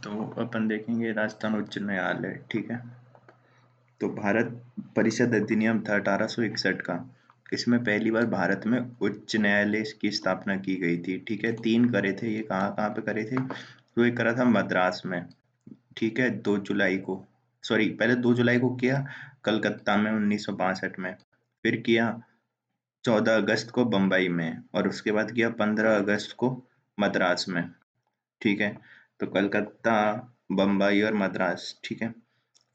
तो अपन देखेंगे राजस्थान उच्च न्यायालय। ठीक है। तो भारत परिषद अधिनियम था 1861 का। इसमें पहली बार भारत में उच्च न्यायालय की स्थापना की गई थी। ठीक है। 3 करे थे। ये कहाँ कहाँ पे करे थे? तो एक करा था मद्रास में। ठीक है। 2 जुलाई को, सॉरी, पहले 2 जुलाई को किया कलकत्ता में 1962 में। फिर किया 14 अगस्त को बम्बई में, और उसके बाद किया 15 अगस्त को मद्रास में। ठीक है। तो कलकत्ता, बम्बई और मद्रास। ठीक है।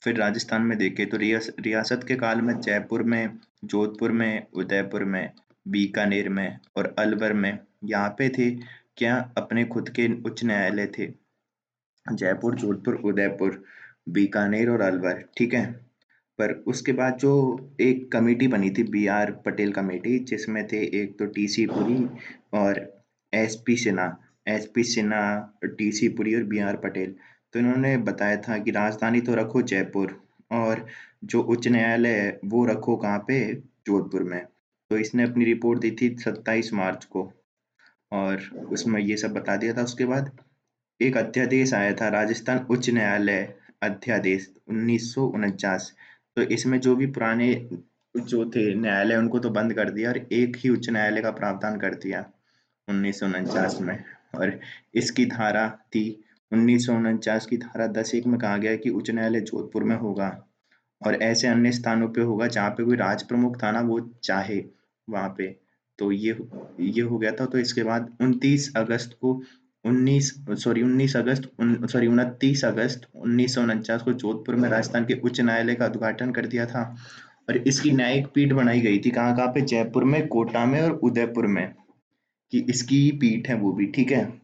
फिर राजस्थान में देखें तो रियासत के काल में जयपुर में, जोधपुर में, उदयपुर में, बीकानेर में और अलवर में, यहाँ पे थे क्या अपने खुद के उच्च न्यायालय थे। जयपुर, जोधपुर, उदयपुर, बीकानेर और अलवर। ठीक है। पर उसके बाद जो एक कमेटी बनी थी, B.R. पटेल कमेटी, जिसमें थे एक तो टी.सी. पुरी और S P Sinha, TC. Puri और B.R. पटेल। तो इन्होंने बताया था कि राजधानी तो रखो जयपुर, और जो उच्च न्यायालय है वो रखो कहाँ पे? जोधपुर में। तो इसने अपनी रिपोर्ट दी थी 27 मार्च को, और उसमें ये सब बता दिया था। उसके बाद एक अध्यादेश आया था, राजस्थान उच्च न्यायालय अध्यादेश 1949। तो इसमें जो भी पुराने जो थे न्यायालय उनको तो बंद कर दिया और एक ही उच्च न्यायालय का प्रावधान कर दिया 1949 में। और इसकी धारा थी 1949 की धारा 10(1) में कहा गया है कि उच्च न्यायालय जोधपुर में होगा, और ऐसे अन्य स्थानों पे होगा जहाँ पे कोई राज प्रमुख था ना, वो चाहे वहां पे। तो ये हो गया था। तो इसके बाद 29 अगस्त को 29 अगस्त 1949 को जोधपुर में राजस्थान के उच्च न्यायालय का उद्घाटन कर दिया था। और इसकी न्यायिक पीठ बनाई गई थी कहाँ कहाँ पे? जयपुर में, कोटा में और उदयपुर में, कि इसकी पीठ है वो भी। ठीक है।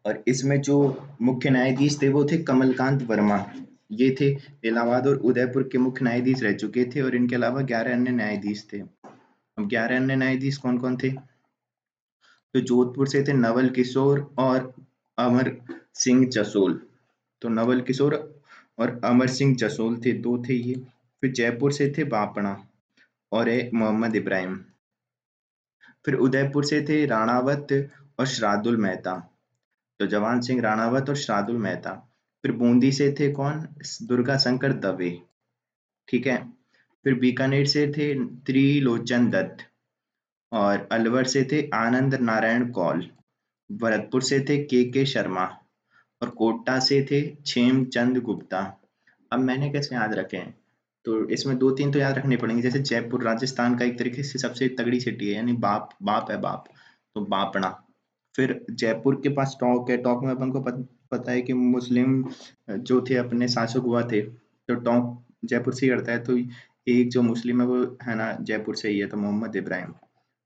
और इसमें जो मुख्य न्यायाधीश थे वो थे कमलकांत वर्मा। ये थे इलाहाबाद और उदयपुर के मुख्य न्यायाधीश रह चुके थे, और इनके अलावा 11 अन्य न्यायाधीश थे। अब 11 अन्य न्यायाधीश कौन कौन थे? तो जोधपुर से थे नवल किशोर और अमर सिंह जसोल। तो नवल किशोर और अमर सिंह जसोल थे, दो थे ये। फिर जयपुर से थे बापना और मोहम्मद इब्राहिम। फिर उदयपुर से थे राणावत और शरादुल मेहता। तो जवान सिंह राणावत और शरादुल मेहता। फिर बूंदी से थे कौन? दुर्गा शंकर दवे। ठीक है। फिर बीकानेर से थे त्रिलोचन दत्त, और अलवर से थे आनंद नारायण कौल। भरतपुर से थे के शर्मा, और कोटा से थे छेमचंद गुप्ता। अब मैंने कैसे याद रखे हैं? तो इसमें 2-3 तो याद रखने पड़ेंगे। जैसे जयपुर राजस्थान का एक तरीके से सबसे तगड़ी सिटी है, यानी बाप बाप है बाप, तो बापना। फिर जयपुर के पास टोंक है। टोंक में अपन को पता है कि मुस्लिम जो थे अपने शासक हुआ थे, तो टोंक जयपुर से ही करता है। तो एक जो मुस्लिम है वो है ना जयपुर से ही है, तो मोहम्मद इब्राहिम।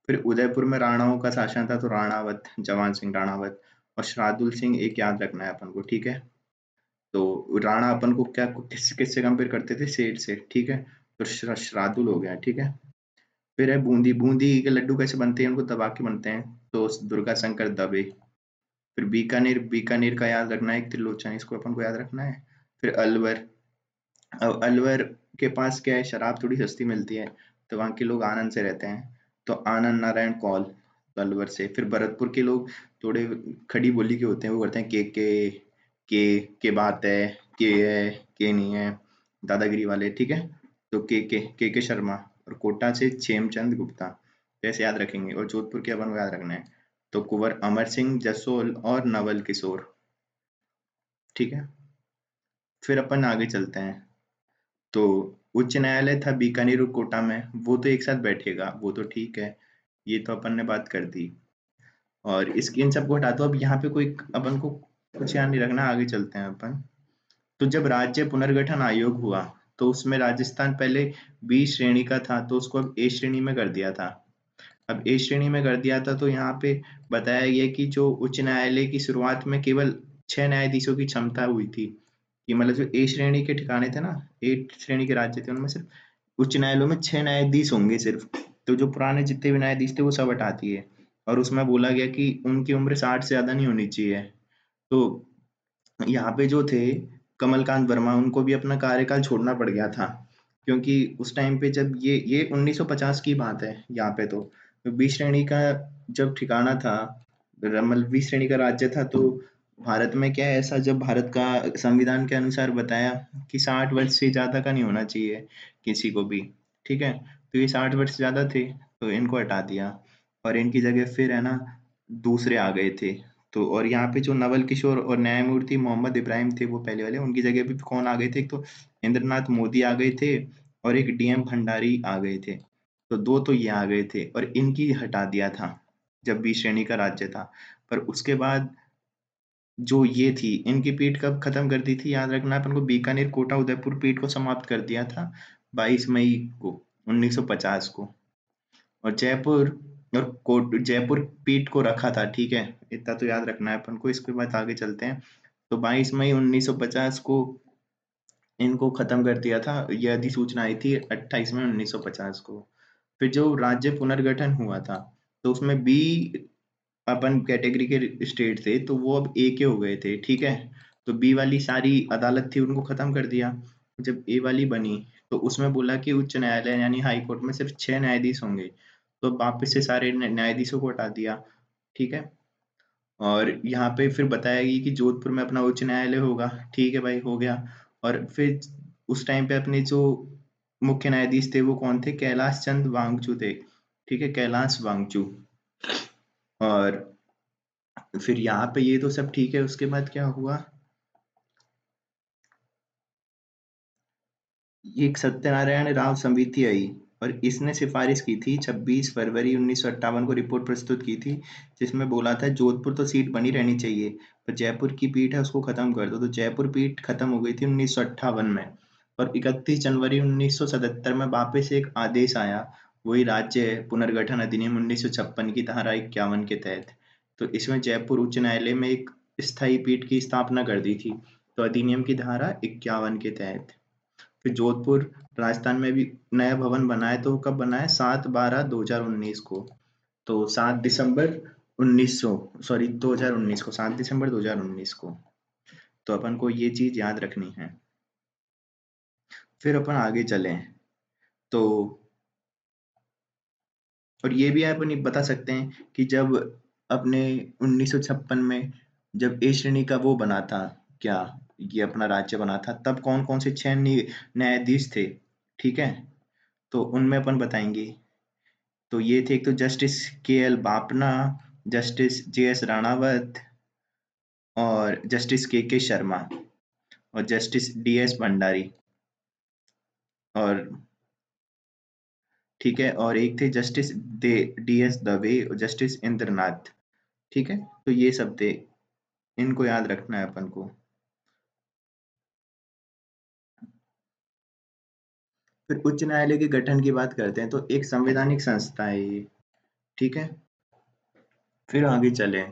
फिर उदयपुर में राणाओं का शासन था, तो राणावत, जवान सिंह राणावत। और शरादुल सिंह एक याद रखना है अपन को। ठीक है। तो राणा अपन को क्या किससे कंपेयर करते थे? सेठ से। ठीक है। तो शरादुल हो गया। ठीक है। फिर है बूंदी। बूंदी के लड्डू कैसे बनते हैं? उनको दबा के बनते हैं, तो दुर्गा शंकर दबे। फिर बीकानेर, बीकानेर का याद रखना है, एक त्रिलोचन, इसको अपन को याद रखना है। फिर अलवर। अब अलवर के पास क्या है? शराब थोड़ी सस्ती मिलती है, तो वहाँ के लोग आनंद से रहते हैं, तो आनंद नारायण कौल अलवर से। फिर भरतपुर के लोग थोड़े खड़ी बोली के होते हैं, वो करते हैं के बात है, के नहीं है, दादागिरी वाले। ठीक है। तो के शर्मा। और कोटा से छेमचंद गुप्ता। तो ऐसे याद रखेंगे। और जोधपुर के अपन को याद रखना है, तो कुंवर अमर सिंह जसोल और नवल किशोर। ठीक है। फिर अपन आगे चलते हैं। तो उच्च न्यायालय था बीकानेर और कोटा में, वो तो एक साथ बैठेगा, वो तो ठीक है, ये तो अपन ने बात कर दी। और इसकी इन सबको हटा दो। अब यहाँ पे कोई अपन को कुछ याद नहीं रखना, आगे चलते हैं अपन। तो जब राज्य पुनर्गठन आयोग हुआ, तो उसमें राजस्थान पहले बी श्रेणी का था, तो उसको अब ए श्रेणी में कर दिया था। अब ए श्रेणी में कर दिया था, तो यहाँ पे बताया गया कि जो उच्च न्यायालय की शुरुआत में केवल 6 न्यायाधीशों की क्षमता हुई थी, कि मतलब जो ए श्रेणी के ठिकाने थे ना, ए श्रेणी के राज्य थे, उनमें सिर्फ उच्च न्यायालयों में 6 न्यायाधीश होंगे सिर्फ। तो जो पुराने जितने भी न्यायाधीश थे वो सब हटा दिए, और उसमें बोला गया कि उनकी उम्र 60 से ज्यादा नहीं होनी चाहिए। तो यहाँ पे जो थे कमलकांत वर्मा, उनको भी अपना कार्यकाल छोड़ना पड़ गया था, क्योंकि उस टाइम पे जब ये 1950 की बात है यहाँ पे। तो बी श्रेणी का जब ठिकाना था, मतलब बी श्रेणी का राज्य था, तो भारत में क्या है ऐसा, जब भारत का संविधान के अनुसार बताया कि 60 वर्ष से ज्यादा का नहीं होना चाहिए किसी को भी, ठीक है, तो ये 60 वर्ष ज्यादा थे तो इनको हटा दिया और इनकी जगह फिर है ना दूसरे आ गए थे। तो और यहाँ पे जो नवल किशोर और न्यायमूर्ति मोहम्मद इब्राहिम थे वो पहले वाले, उनकी जगह भी कौन आ गए थे, एक तो इंद्रनाथ मोदी आ गए थे और एक डीएम भंडारी आ गए थे। तो दो तो ये आ गए थे और इनकी हटा दिया था जब बी श्रेणी का राज्य था। पर उसके बाद जो ये थी इनकी पीठ कब खत्म कर दी थी याद रखना अपन को, बीकानेर कोटा उदयपुर पीठ को समाप्त कर दिया था 22 मई को 1950 को। और जयपुर और कोट जयपुर पीठ को रखा था, ठीक है, इतना तो याद रखना है अपन को। इसके बाद आगे चलते हैं। तो 22 मई 1950 को इनको खत्म कर दिया था, यह अधिसूचना आई थी 28 मई 1950 को। फिर जो राज्य पुनर्गठन हुआ था तो उसमें बी अपन कैटेगरी के स्टेट थे तो वो अब ए के हो गए थे, ठीक है। तो बी वाली सारी अदालत थी उनको खत्म कर दिया। जब ए वाली बनी तो उसमें बोला कि उच्च न्यायालय यानी हाई कोर्ट में सिर्फ 6 न्यायाधीश होंगे, तो वापस से सारे न्यायाधीशों को हटा दिया, ठीक है। और यहाँ पे फिर बताया गया कि जोधपुर में अपना उच्च न्यायालय होगा, ठीक है भाई, हो गया। और फिर उस टाइम पे अपने जो मुख्य न्यायाधीश थे वो कौन थे, कैलाश चंद वांगचू थे, ठीक है, कैलाश वांगचू। और फिर यहाँ पे ये तो सब ठीक है, उसके बाद क्या हुआ, ये एक सत्यनारायण राव समिति आई और इसने सिफारिश की थी 26 फरवरी 1958 को रिपोर्ट प्रस्तुत की थी, जिसमें बोला था जोधपुर तो सीट बनी रहनी चाहिए पर जयपुर की पीठ है उसको खत्म कर दो। तो जयपुर पीठ खत्म हो गई थी 1958 में। और 31 जनवरी 1977 में वापस एक आदेश आया, वही राज्य पुनर्गठन अधिनियम 1956 की धारा 51 के तहत। तो इसमें जयपुर उच्च न्यायालय में एक स्थायी पीठ की स्थापना कर दी थी, तो अधिनियम की धारा 51 के तहत। फिर जोधपुर राजस्थान में भी नया भवन बना है, तो कब बना है, 7/12/2019 को। तो 7 दिसंबर 1900 सॉरी 2019 को, 7 दिसंबर 2019 को। तो अपन को ये चीज याद रखनी है। फिर अपन आगे चलें तो, और ये भी अपन ये बता सकते हैं कि जब अपने 1956 में जब ए श्रेणी का वो बना था, क्या ये अपना राज्य बना था, तब कौन कौन से 6 न्यायाधीश थे, ठीक है, तो उनमें अपन बताएंगे। तो ये थे, एक तो justice K L Bapna, justice J S Ranawat और जस्टिस के शर्मा और जस्टिस डी एस भंडारी। और ठीक है, और एक थे जस्टिस डी एस दवे और जस्टिस इंद्रनाथ, ठीक है। तो ये सब थे, इनको याद रखना है अपन को। फिर उच्च न्यायालय के गठन की बात करते हैं, तो एक संवैधानिक संस्था है ये, ठीक है। फिर आगे चले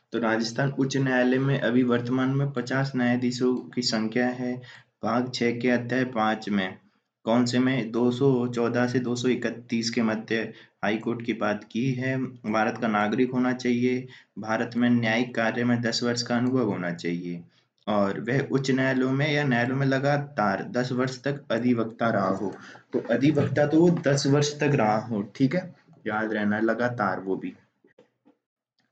तो राजस्थान उच्च न्यायालय में अभी वर्तमान में 50 न्यायाधीशों की संख्या है। भाग 6 के अध्याय 5 में कौन से में 214 से 231 के मध्य हाई कोर्ट की बात की है। भारत का नागरिक होना चाहिए, भारत में न्यायिक कार्य में 10 वर्ष का अनुभव होना चाहिए और वह उच्च न्यायालयों में या न्यायालयों में लगातार 10 वर्ष तक अधिवक्ता रहा हो। तो अधिवक्ता तो वो 10 वर्ष तक रहा हो, ठीक है, याद रहना, लगातार वो भी।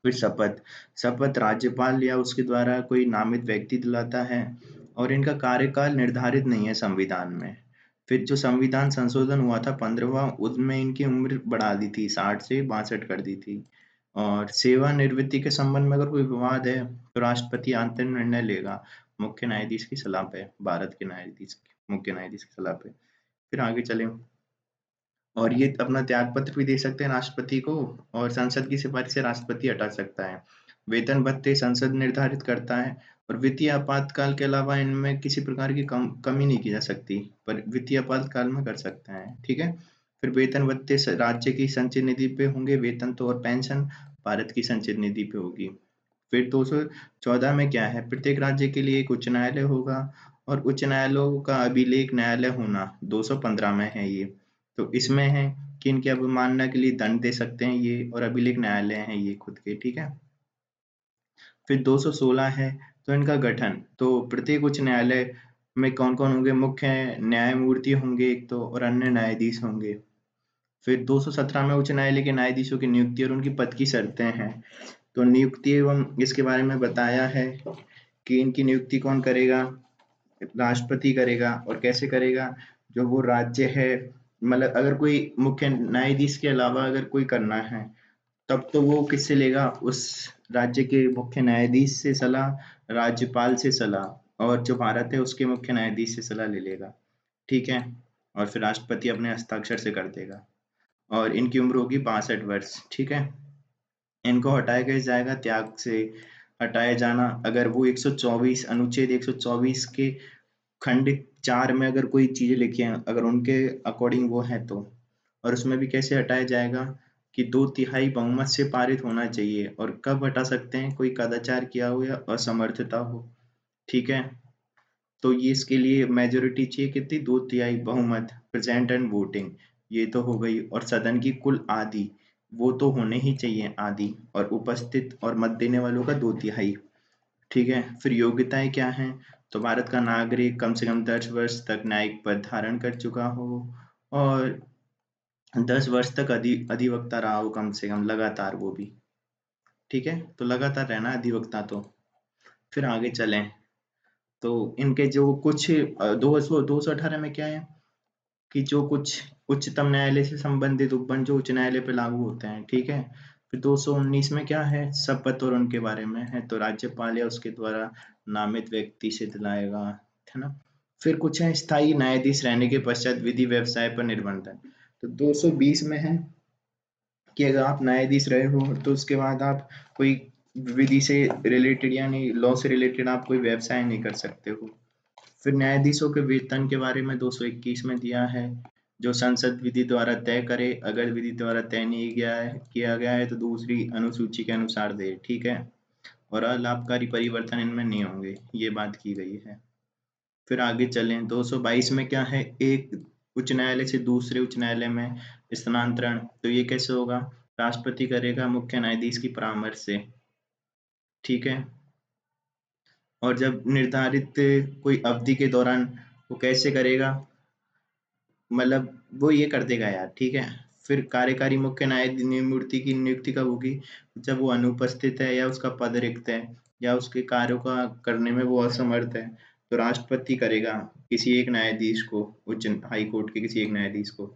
फिर शपथ, शपथ राज्यपाल या उसके द्वारा कोई नामित व्यक्ति दिलाता है और इनका कार्यकाल निर्धारित नहीं है संविधान में। फिर जो संविधान संशोधन हुआ था 15वां, उसमें इनकी उम्र बढ़ा दी थी, 60 से 62 कर दी थी। और सेवानिवृत्ति के संबंध में अगर कोई विवाद है तो राष्ट्रपति अंतिम निर्णय लेगा मुख्य न्यायाधीश की सलाह पे, भारत के न्यायाधीश मुख्य न्यायाधीश की सलाह पे। फिर आगे चले, और ये अपना त्याग पत्र भी दे सकते हैं राष्ट्रपति को, और संसद की सिफारिश से राष्ट्रपति हटा सकता है। वेतन भत्ते संसद निर्धारित करता है और वित्तीय आपातकाल के अलावा इनमें किसी प्रकार की कमी नहीं की जा सकती, पर वित्तीय आपातकाल में कर सकता है, ठीक है। फिर वेतन भत्ते राज्य की संचित निधि पे होंगे, वेतन तो और पेंशन भारत की संचित निधि पे होगी। फिर 214 में क्या है, प्रत्येक राज्य के लिए एक उच्च न्यायालय होगा और उच्च न्यायालयों का अभिलेख न्यायालय होना 215 में है ये। तो इसमें है कि इनकी अवमानना के लिए दंड दे सकते हैं ये, और अभिलेख न्यायालय हैं ये खुद के, ठीक है। फिर 216 है तो इनका गठन, तो प्रत्येक उच्च न्यायालय में कौन कौन होंगे, मुख्य न्यायमूर्ति होंगे एक तो और अन्य न्यायाधीश होंगे। फिर 217 में उच्च न्यायालय के न्यायाधीशों की नियुक्ति और उनकी पद की शर्तें हैं। तो नियुक्ति एवं इसके बारे में बताया है कि इनकी नियुक्ति कौन करेगा, राष्ट्रपति करेगा। और कैसे करेगा, जो वो राज्य है, मतलब अगर कोई मुख्य न्यायाधीश के अलावा अगर कोई करना है तब तो वो किससे लेगा, उस राज्य के मुख्य न्यायाधीश से सलाह, राज्यपाल से सलाह, और जो भारत है उसके मुख्य न्यायाधीश से सलाह ले लेगा। ठीक है, और फिर राष्ट्रपति अपने हस्ताक्षर से कर देगा। और इनकी उम्र होगी 62 वर्ष। ठीक है, इनको हटाया कैसे जाएगा, त्याग से हटाया जाना। अगर वो 124 अनुच्छेद 124 के खंड 4 में अगर कोई चीजें लिखी हैं, अगर उनके अकॉर्डिंग वो है तो। और उसमें भी कैसे हटाया जाएगा कि 2/3 बहुमत से पारित होना चाहिए। और कब हटा सकते हैं, कोई कदाचार किया हो या असमर्थता हो। ठीक है, तो ये इसके लिए मेजोरिटी चाहिए कितनी, 2/3 बहुमत, प्रेजेंट एंड वोटिंग, ये तो हो गई। और सदन की कुल आधी, वो तो होने ही चाहिए आधी, और उपस्थित और मत देने वालों का 2/3। ठीक है, फिर योग्यताएं क्या हैं, तो भारत का नागरिक कम से कम 10 वर्ष तक न्यायिक पद धारण कर चुका हो, और 10 वर्ष तक अधिवक्ता रहा हो कम से कम लगातार, वो भी। ठीक है, तो लगातार रहना अधिवक्ता तो। फिर आगे चलें, तो इनके जो कुछ 218 में क्या है कि जो कुछ उच्चतम न्यायालय से संबंधित उपबंध जो उच्च न्यायालय पे लागू होते हैं। ठीक है, फिर 219 में क्या है, शपथ और उनके बारे में है, तो राज्यपाल या उसके द्वारा नामित व्यक्ति से दिलाएगा, है ना। फिर कुछ है स्थायी न्यायाधीश रहने के पश्चात विधि व्यवसाय पर निर्बंधन। तो 220 में है कि अगर आप न्यायाधीश रहे हो तो उसके बाद आप कोई विधि से रिलेटेड यानी लॉ से रिलेटेड आप कोई व्यवसाय नहीं कर सकते हो। फिर न्यायाधीशों के वेतन के बारे में 221 में दिया है, जो संसद विधि द्वारा तय करे, अगर विधि द्वारा तय नहीं किया गया है तो दूसरी अनुसूची के अनुसार दे। ठीक है, और अलाभकारी परिवर्तन इनमें नहीं होंगे, ये बात की गई है। फिर आगे चलें, 222 में क्या है, एक उच्च न्यायालय से दूसरे उच्च न्यायालय में स्थानांतरण। तो ये कैसे होगा, राष्ट्रपति करेगा मुख्य न्यायाधीश की परामर्श से। ठीक है, और जब निर्धारित कोई अवधि के दौरान, वो कैसे करेगा, मतलब वो ये कर देगा यार। ठीक है, फिर कार्यकारी मुख्य न्यायमूर्ति की नियुक्ति कब होगी, जब वो अनुपस्थित है या उसका पद रिक्त है या उसके कार्यों का करने में वो असमर्थ है, तो राष्ट्रपति करेगा किसी एक न्यायाधीश को, उच्च हाई कोर्ट के किसी एक न्यायाधीश को।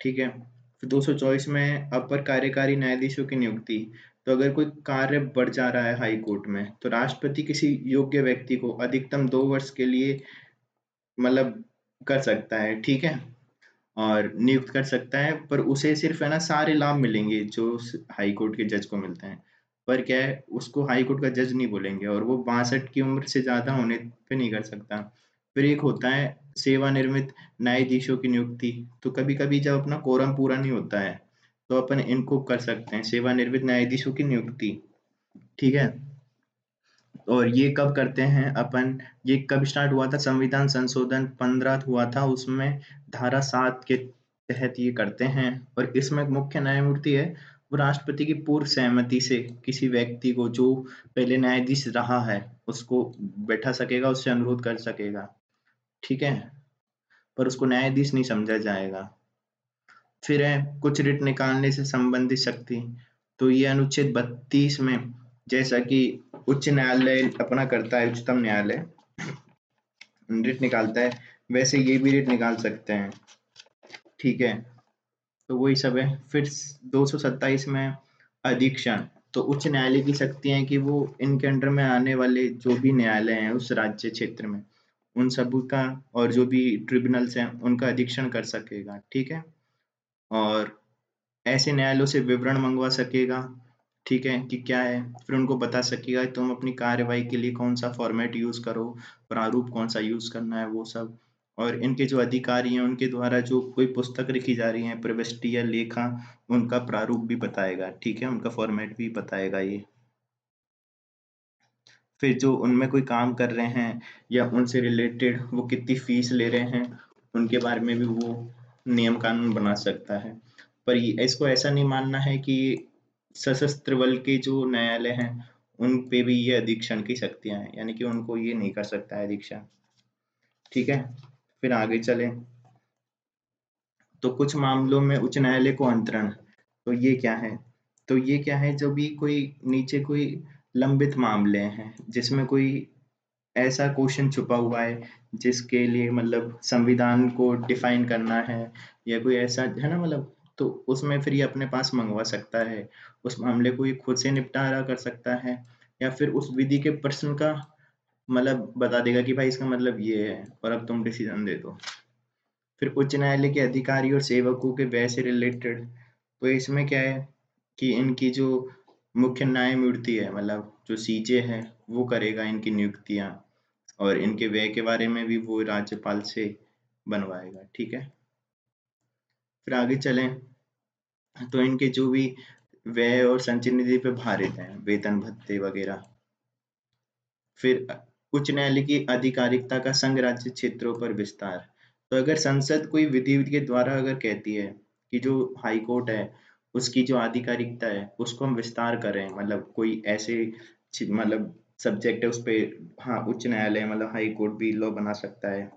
ठीक है, फिर 224 में अपर कार्यकारी न्यायाधीशों की नियुक्ति। तो अगर कोई कार्य बढ़ जा रहा है हाई कोर्ट में, तो राष्ट्रपति किसी योग्य व्यक्ति को अधिकतम 2 वर्ष के लिए मतलब कर सकता है। ठीक है, और नियुक्त कर सकता है, पर उसे सिर्फ है ना सारे लाभ मिलेंगे जो हाई कोर्ट के जज को मिलते हैं। पर क्या है, उसको हाई कोर्ट का जज नहीं बोलेंगे, और वो 62 की उम्र से ज्यादा होने पे नहीं कर सकता। फिर एक होता है सेवानिवृत्त न्यायाधीशों की नियुक्ति। तो कभी कभी जब अपना कोरम पूरा नहीं होता है तो अपन इनको कर सकते हैं, सेवानिवृत्त न्यायाधीशों की नियुक्ति। ठीक है, और ये कब करते हैं अपन, ये कब स्टार्ट हुआ था, संविधान संशोधन 15 हुआ था, उसमें धारा 7 के तहत ये करते हैं। और इसमें मुख्य न्यायमूर्ति है, वो राष्ट्रपति की पूर्व सहमति से किसी व्यक्ति को जो पहले न्यायाधीश रहा है उसको बैठा सकेगा, उससे अनुरोध कर सकेगा। ठीक है, पर उसको न्यायाधीश नहीं समझा जाएगा। फिर है कुछ रिट निकालने से संबंधित शक्ति। तो ये अनुच्छेद 32 में, जैसा कि उच्च न्यायालय अपना करता है, उच्चतम न्यायालय रिट निकालता है, वैसे ये भी रिट निकाल सकते हैं। ठीक है, तो वही सब है। फिर 227 में अधीक्षण। तो उच्च न्यायालय की शक्ति है कि वो इनके अंडर में आने वाले जो भी न्यायालय हैं उस राज्य क्षेत्र में, उन सब का, और जो भी ट्रिब्यूनल्स हैं उनका अधीक्षण कर सकेगा। ठीक है, और ऐसे न्यायालयों से विवरण मंगवा सकेगा। ठीक है, कि क्या है, फिर उनको बता सकेगा कि तुम अपनी कार्यवाही के लिए कौन सा फॉर्मेट यूज करो, प्रारूप कौन सा यूज करना है, वो सब। और इनके जो अधिकारी हैं उनके द्वारा जो कोई पुस्तक लिखी जा रही है, प्रविष्टि या लेखा, उनका प्रारूप भी बताएगा। ठीक है, उनका फॉर्मेट भी बताएगा ये। फिर जो उनमें कोई काम कर रहे हैं या उनसे रिलेटेड वो कितनी फीस ले रहे हैं, उनके बारे में भी वो नियम कानून बना सकता है। पर इसको ऐसा नहीं मानना है कि सशस्त्र बल के जो न्यायालय हैं उन पे भी ये अधीक्षण की शक्तियां हैं, यानी कि उनको ये नहीं कर सकता है अधीक्षण। ठीक है, फिर आगे चले, तो कुछ मामलों में उच्च न्यायालय को अंतरण। तो ये क्या है, तो ये क्या है, जब भी कोई नीचे कोई लंबित मामले हैं जिसमें कोई ऐसा क्वेश्चन छुपा हुआ है जिसके लिए मतलब संविधान को डिफाइन करना है, या कोई ऐसा है ना मतलब, तो उसमें फिर ये अपने पास मंगवा सकता है, उस मामले को ये खुद से निपटारा कर सकता है, या फिर उस विधि के प्रश्न का मतलब बता देगा कि भाई इसका मतलब ये है और अब तुम डिसीजन दे दो। फिर उच्च न्यायालय के अधिकारी और सेवकों के व्यय से रिलेटेड, तो इसमें क्या है कि इनकी जो मुख्य न्यायमूर्ति है मतलब जो सीजे है वो करेगा इनकी नियुक्तियां, और इनके व्यय के बारे में भी वो राज्यपाल से बनवाएगा। ठीक है, फिर आगे चलें तो इनके जो भी व्यय और संचय निधि पे भारित हैं वेतन भत्ते वगैरह। फिर उच्च न्यायालय की आधिकारिकता का संघ राज्य क्षेत्रों पर विस्तार। तो अगर संसद कोई विधि के द्वारा अगर कहती है कि जो हाई कोर्ट है उसकी जो आधिकारिकता है उसको हम विस्तार करें, मतलब कोई ऐसे मतलब सब्जेक्ट है उस पे, हाँ उच्च न्यायालय मतलब हाई कोर्ट भी लॉ बना सकता है,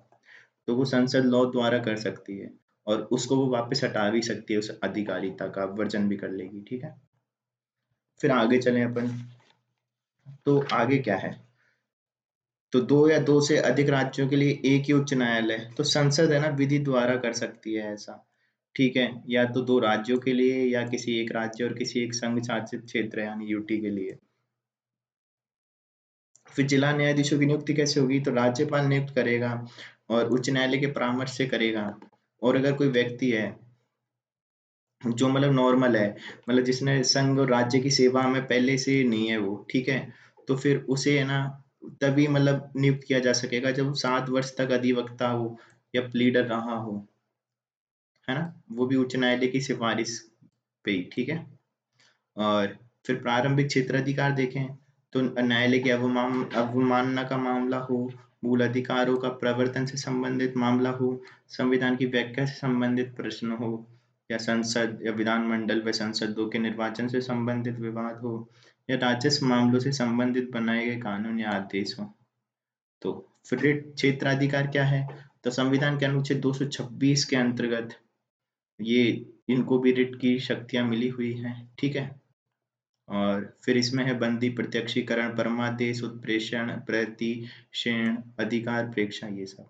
तो वो संसद लॉ द्वारा कर सकती है, और उसको वो वापस हटा भी सकती है, उस आधिकारिकता का वर्जन भी कर लेगी। ठीक है, फिर आगे चलें अपन, तो आगे क्या है, तो दो या दो से अधिक राज्यों के लिए एक ही उच्च न्यायालय, तो संसद है ना विधि द्वारा कर सकती है ऐसा। ठीक है, या तो दो राज्यों के लिए या किसी एक राज्य और किसी एक संघ शासित क्षेत्र यानी यूटी के लिए। फिर जिला न्यायाधीशों की नियुक्ति कैसे होगी, तो राज्यपाल नियुक्त करेगा और उच्च न्यायालय के परामर्श से करेगा। और अगर कोई व्यक्ति है जो मतलब नॉर्मल है, मतलब जिसने संघ और राज्य की सेवा में पहले से नहीं है वो, ठीक है, तो फिर उसे है ना तभी मतलब नियुक्त किया जा सकेगा जब वो 7 वर्ष तक अधिवक्ता हो या प्लीडर रहा हो, है ना, वो भी उच्च न्यायालय की सिफारिश पे ही। ठीक है, और फिर प्रारंभिक क्षेत्राधिकार देखें तो न्यायालय की अवमानना का मामला हो, मूल अधिकारों का प्रवर्तन से संबंधित मामला हो, संविधान की व्याख्या से संबंधित प्रश्न हो, या संसद या विधानमंडल व संसदों के निर्वाचन से संबंधित विवाद हो, या राजस्व मामलों से संबंधित बनाए गए कानून या आदेश हो। तो फिर रिट क्षेत्राधिकार क्या है, तो संविधान के अनुच्छेद 226 के अंतर्गत ये इनको भी रिट की शक्तियां मिली हुई हैं। ठीक है, और फिर इसमें है बंदी, प्रत्यक्षीकरण, परमादेश, उत्प्रेषण, प्रतिषेण, अधिकार प्रेक्षा, ये सब।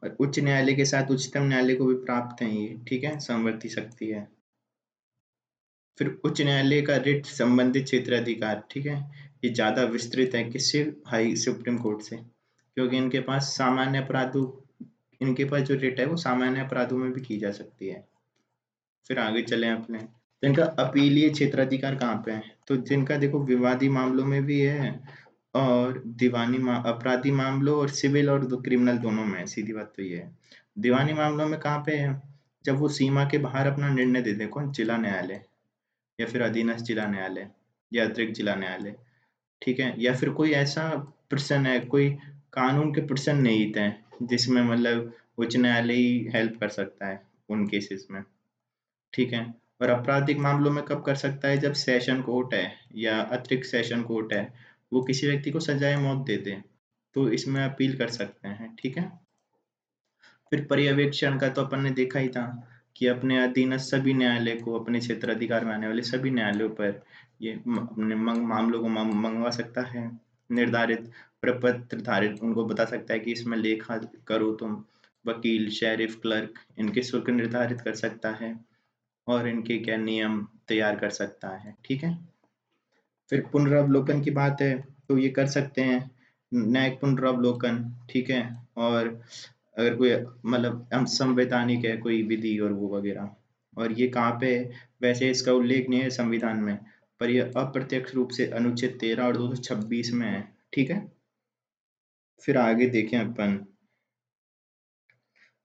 और उच्च न्यायालय के साथ उच्चतम न्यायालय को भी प्राप्त है ये। ठीक है, समवर्ती शक्ति है। फिर उच्च न्यायालय का रिट संबंधित क्षेत्राधिकार, ठीक है, ये ज्यादा विस्तृत है किससे, हाई सुप्रीम कोर्ट से, क्योंकि इनके पास सामान्य अपराधों, इनके पास जो रिट है वो सामान्य अपराधों में भी की जा सकती है। फिर आगे चले अपने, तो इनका अपीलीय क्षेत्राधिकार कहाँ पे है, तो जिनका देखो विवादी मामलों में भी है और अपराधी मामलों और सिविल और क्रिमिनल दोनों में है। सीधी बात तो ये है, दीवानी मामलों में कहाँ पे है, जब वो सीमा के बाहर अपना निर्णय दे दे, कौन, जिला न्यायालय या फिर अधीनस्थ जिला न्यायालय या अतिरिक्त जिला न्यायालय। ठीक है, या फिर कोई ऐसा प्रश्न है, कोई कानून के प्रश्न निहित है जिसमें मतलब उच्च न्यायालय ही हेल्प कर सकता है उन केसेस में। ठीक है, और आपराधिक मामलों में कब कर सकता है, जब सेशन कोर्ट है या अतिरिक्त सेशन कोर्ट है वो किसी व्यक्ति को सजाए मौत दे दे, तो इसमें अपील कर सकते हैं। ठीक है, फिर पर्यवेक्षण का तो अपन ने देखा ही था कि अपने अधीनस्थ सभी न्यायालय को, अपने क्षेत्र अधिकार में आने वाले सभी न्यायालयों पर ये अपने मामलों को मंगवा सकता है। निर्धारित प्रपत्र धारित उनको बता सकता है कि इसमें लेखा करो तुम, वकील, शेरिफ, क्लर्क, इनके शुल्क निर्धारित कर सकता है और इनके क्या नियम तैयार कर सकता है। ठीक है, फिर पुनरावलोकन की बात है तो ये कर सकते हैं न्यायिक पुनरावलोकन। ठीक है, और अगर कोई मतलब हम संवैधानिक है कोई विधि और वो वगैरह, और ये कहाँ पे है, वैसे इसका उल्लेख नहीं है संविधान में, पर यह अप्रत्यक्ष रूप से अनुच्छेद 13 और 226 में है। ठीक है, फिर आगे देखें अपन,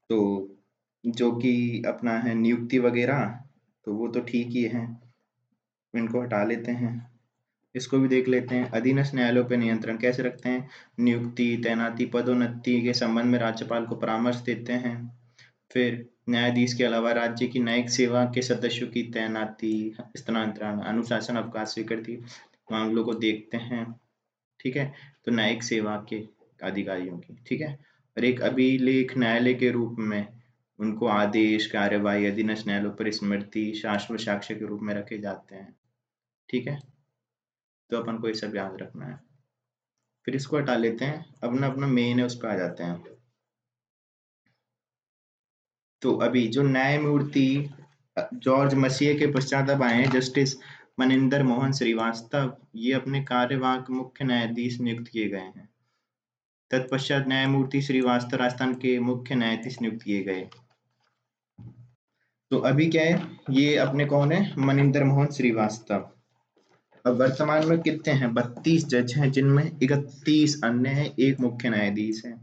तो जो कि अपना है नियुक्ति वगैरह, तो वो तो ठीक ही है, इनको हटा लेते हैं। इसको भी देख लेते हैं, अधीनस्थ न्यायालयों पर नियंत्रण कैसे रखते हैं, नियुक्ति, तैनाती, पदोन्नति के संबंध में राज्यपाल को परामर्श देते हैं। फिर न्यायाधीश के अलावा राज्य की न्यायिक सेवा के सदस्यों की तैनाती, स्थानांतरण, अनुशासन, अवकाश स्वीकृति मामलों को देखते हैं। ठीक है, तो न्यायिक सेवा के अधिकारियों की। ठीक है, और एक अभिलेख न्यायालय के रूप में उनको आदेश, कार्यवाही अधीनस्थ न्यायालयों पर स्मृति, शाश्वत साक्ष्य के रूप में रखे जाते हैं। ठीक है, तो अपन को ये सब याद रखना है। फिर इसको हटा लेते हैं, अपना अपना मेन है उस पर आ जाते हैं। तो अभी जो न्यायमूर्ति जॉर्ज मसीह के पश्चात अब आए हैं जस्टिस मनिंदर मोहन श्रीवास्तव, ये अपने कार्यवाहक मुख्य न्यायाधीश नियुक्त किए गए हैं। तत्पश्चात न्यायमूर्ति श्रीवास्तव राजस्थान के मुख्य न्यायाधीश नियुक्त किए गए। तो अभी क्या है, ये अपने कौन है, मनिंदर मोहन श्रीवास्तव। अब वर्तमान में कितने हैं, 32 जज हैं, जिनमें 31 अन्य हैं, एक मुख्य न्यायाधीश है।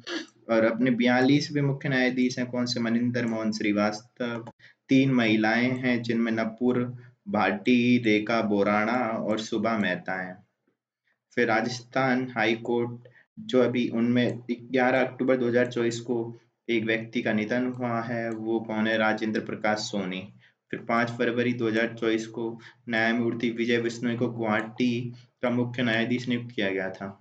और अपने 42वें मुख्य न्यायाधीश हैं कौन से, मनिंदर मोहन श्रीवास्तव। 3 महिलाएं हैं जिनमें नपुर भाटी, रेखा बोराणा और सुबा मेहता हैं। फिर राजस्थान हाई कोर्ट जो अभी उनमें 11 अक्टूबर 2024 को एक व्यक्ति का निधन हुआ है, वो कौन है, राजेंद्र प्रकाश सोनी। फिर 5 फरवरी 2024 को न्यायमूर्ति विजय बिश्नोई को गुवाहाटी का मुख्य न्यायाधीश नियुक्त किया गया था,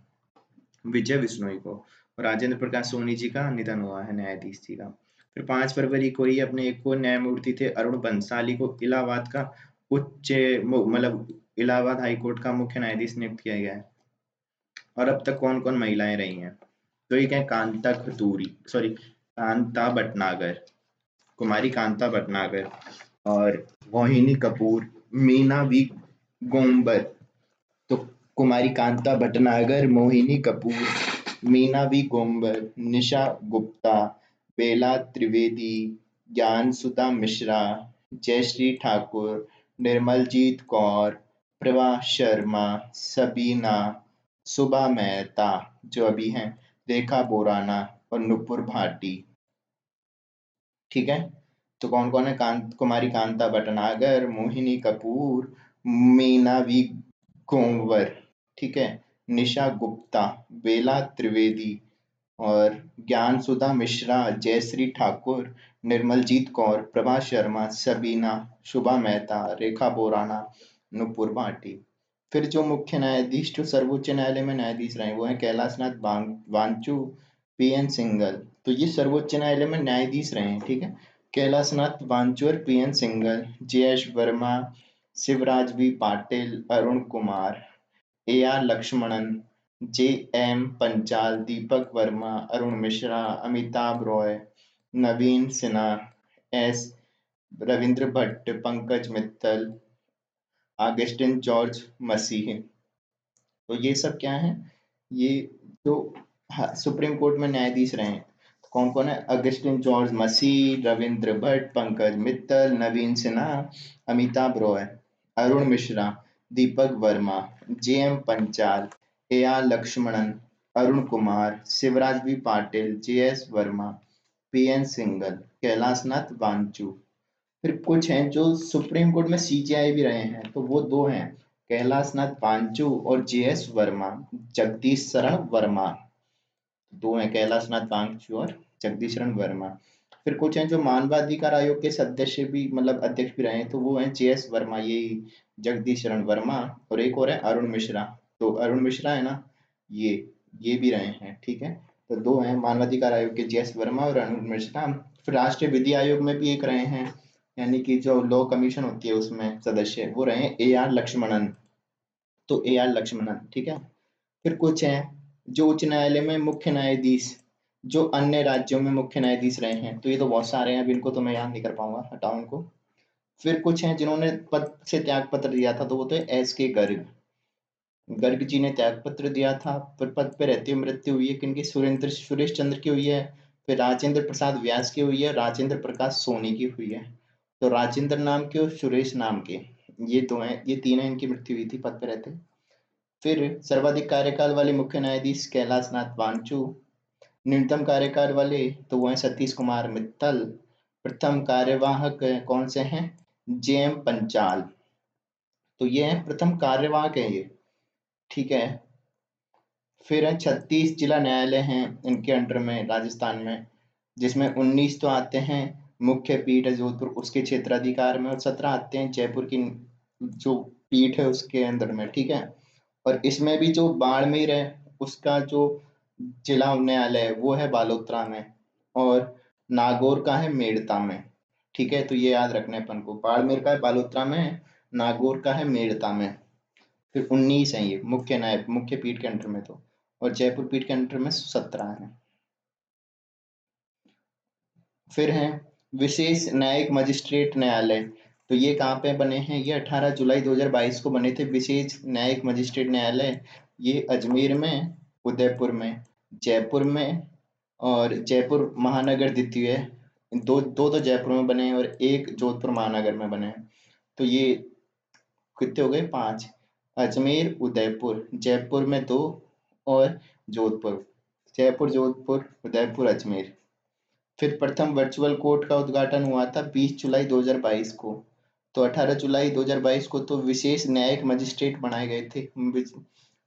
विजय बिश्नोई को। और राजेंद्र प्रकाश सोनी जी का निधन हुआ है, न्यायाधीश जी का। फिर 5 फरवरी को ही अपने एक और न्यायमूर्ति थे अरुण बंसाली को इलाहाबाद का उच्च मतलब इलाहाबाद हाई कोर्ट का मुख्य न्यायाधीश नियुक्त किया गया है। और अब तक कौन कौन महिलाएं रही हैं, तो ये क्या है, कांता खतूरी, सॉरी कांता भटनागर, कुमारी कांता भटनागर, और मोहिनी कपूर, मीना वी गोम्बर। तो कुमारी कांता भटनागर, मोहिनी कपूर, मीना वी गोम्बर, निशा गुप्ता, बेला त्रिवेदी, ज्ञान सुधा मिश्रा, जयश्री ठाकुर, निर्मलजीत कौर, प्रभा शर्मा, सबीना, सुबा मेहता जो अभी हैं, रेखा बोराना और नुपुर भाटी। ठीक है, तो कौन कौन है, कुमारी कांता भटनागर, मोहिनी कपूर, मीना वी गोंवर, ठीक है, निशा गुप्ता, बेला त्रिवेदी और ज्ञान सुधा मिश्रा, जयश्री ठाकुर, निर्मलजीत कौर, प्रभा शर्मा, सबीना, शुभा मेहता, रेखा बोराना, नुपुर भाटी। फिर जो मुख्य न्यायाधीश जो सर्वोच्च न्यायालय में न्यायाधीश रहे वो हैं कैलाशनाथ वांचू, पीएन सिंघल। तो ये सर्वोच्च न्यायालय में न्यायाधीश रहे हैं, ठीक है, कैलाशनाथ वांचू और P N Singhal, J S. Verma, Shivraj B Patil, Arun Kumar, A R. Lakshmanan, J M. Panchal, Deepak Verma, Arun Mishra, Amitabh Roy, Navin Sinha, S. Ravindra Bhatt, Pankaj Mittal, Augustine George Masih. तो ये सब क्या है, ये जो सुप्रीम कोर्ट में न्यायाधीश रहे हैं, तो कौन कौन है, Augustine George Masih, Ravindra Bhatt, Pankaj Mittal, Navin Sinha, Amitabh Roy, Arun Mishra, Deepak Verma, J M. Panchal, A R. Lakshmanan, Arun Kumar, Shivraj B Patil, J S. Verma, P N. Singhal, Kailashnath Wanchoo. फिर कुछ हैं जो सुप्रीम कोर्ट में सीजेआई भी रहे हैं, तो वो दो हैं, कैलाशनाथ पांचू और जे.एस. वर्मा, जगदीश शरण वर्मा। दो हैं, कैलाशनाथ पांचू और जगदीश शरण वर्मा। फिर कुछ हैं जो मानवाधिकार आयोग के सदस्य भी मतलब अध्यक्ष भी रहे हैं, तो वो हैं जे.एस. वर्मा, ये जगदीश शरण वर्मा, और एक और है अरुण मिश्रा। तो अरुण मिश्रा है ना, ये भी रहे हैं, ठीक है। तो दो हैं मानवाधिकार आयोग के, जे.एस. वर्मा और अरुण मिश्रा। फिर राष्ट्रीय विधि आयोग में भी एक रहे हैं, यानी कि जो लॉ कमीशन होती है उसमें सदस्य, वो रहे ए.आर. लक्ष्मणन। तो ए.आर. लक्ष्मणन, ठीक है। फिर कुछ हैं जो उच्च न्यायालय में मुख्य न्यायाधीश जो अन्य राज्यों में मुख्य न्यायाधीश रहे हैं, तो ये तो बहुत सारे हैं, अब इनको तो मैं याद नहीं कर पाऊंगा, हटाओ इनको। फिर कुछ हैं जिन्होंने पद से त्याग पत्र दिया था, तो वो तो एस के गर्ग, गर्ग जी ने त्याग पत्र दिया था। फिर पद पे रहते हुए मृत्यु हुई है किनकी, सुरेश चंद्र की हुई है। फिर राजेंद्र प्रसाद व्यास की हुई है, राजेंद्र प्रकाश सोनी की हुई है। तो राजेंद्र नाम के और सुरेश नाम के, ये दो हैं, ये तीन हैं, इनकी मृत्यु हुई थी पद पे रहते। फिर सर्वाधिक कार्यकाल वाले मुख्य न्यायाधीश कैलाशनाथ वांचू, न्यूनतम कार्यकाल वाले तो वो हैं सतीश कुमार मित्तल। प्रथम कार्यवाहक कौन से हैं, जे.एम. पंचाल। तो ये है प्रथम कार्यवाहक है ये, ठीक है। फिर है 36 जिला न्यायालय हैं इनके अंडर में राजस्थान में, जिसमें 19 तो आते हैं मुख्य पीठ है जोधपुर उसके क्षेत्राधिकार में, और 17 आते हैं जयपुर की जो पीठ है उसके अंदर में, ठीक है। और इसमें भी जो बाड़मेर है उसका जो जिला न्यायालय है वो है बालोतरा में, और नागौर का है मेड़ता में, ठीक है। तो ये याद रखना है अपन को, बाड़मेर का है बालोतरा में, नागौर का है मेड़ता में। फिर 19 है ये मुख्य पीठ के अंडर में तो, और जयपुर पीठ के अंडर में 17 है। फिर है विशेष न्यायिक मजिस्ट्रेट न्यायालय, तो ये कहाँ पे बने हैं, ये 18 जुलाई 2022 को बने थे विशेष न्यायिक मजिस्ट्रेट न्यायालय। ये अजमेर में, उदयपुर में, जयपुर में, और जयपुर महानगर द्वितीय है। दो दो तो जयपुर में बने हैं और एक जोधपुर महानगर में बने हैं। तो ये कितने हो गए, 5। अजमेर, उदयपुर, जयपुर में 2, और जोधपुर। जयपुर, जोधपुर, उदयपुर, अजमेर। फिर प्रथम वर्चुअल कोर्ट का उद्घाटन हुआ था 20 जुलाई 2022 को। तो 18 जुलाई 2022 को तो विशेष न्यायिक मजिस्ट्रेट बनाए गए थे,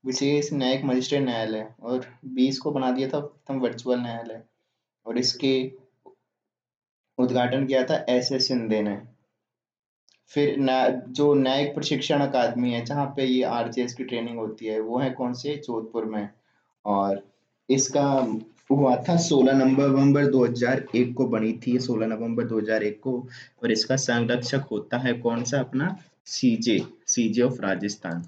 विशेष न्यायिक मजिस्ट्रेट न्यायालय, और 20 को बना दिया था प्रथम वर्चुअल न्यायालय। और इसके उद्घाटन किया था एस शिंदे ने। फिर जो न्यायिक प्रशिक्षण अकादमी है जहाँ पे ये आरजेएस की ट्रेनिंग होती है, वो है कौन से, जोधपुर में। और इसका हुआ था 16 नवंबर 2001 को बनी थी, 16 नवंबर 2001 को। और इसका संरक्षक होता है कौन सा, अपना सीजे ऑफ राजस्थान।